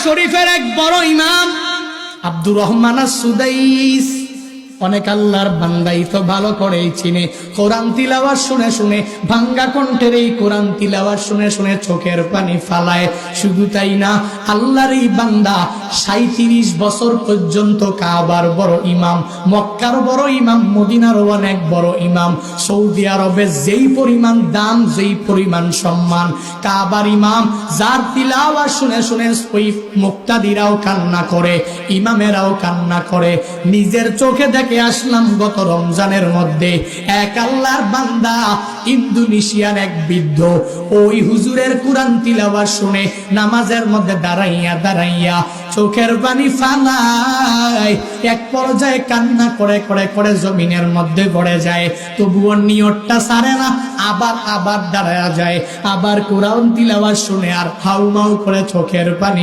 শরীফের এক বড় ইমাম আব্দুর রহমান আস-সুদাইস, অনেক আল্লাহর বান্দাই তো ভালো করেই চিনে। কোরআন তিলাওয়াত শুনে শুনে, ভাঙ্গা কণ্ঠের এই কোরআন তিলাওয়াত শুনে শুনে চোখের পানি ফালায়। শুধু তাই না, আল্লাহর এই বান্দা 37 বছর পর্যন্ত কাবার বড় ইমাম, মক্কার বড় ইমাম, মদিনার অনেক বড় ইমাম, সৌদি আরবে যেই পরিমাণ দাম, যেই পরিমাণ সম্মান, কাবার ইমাম যার তিলাওয়াত শুনে শুনে ওই মুক্তাদিরাও কান্না করে, ইমামেরাও কান্না করে। নিজের চোখে দেখে আসলাম গত রমজানের মধ্যে এক আল্লাহর বান্দা ইন্দোনেশিয়ার এক বৃদ্ধ ওই হুজুরের কোরআন তিলাওয়াত শুনে নামাজের মধ্যে দাঁড়াইয়া দাঁড়াইয়া চোখের পানি ফালায়, এক পর্যায়ে কান্না করে করে করে জমিনের মধ্যে পড়ে যায়। তবুও নিয়তটা ছাড়ে না, আবার দাঁড়ায়া যায়, আবার কোরআন তিলাওয়াত শুনে আর হাউমাউ করে চোখের পানি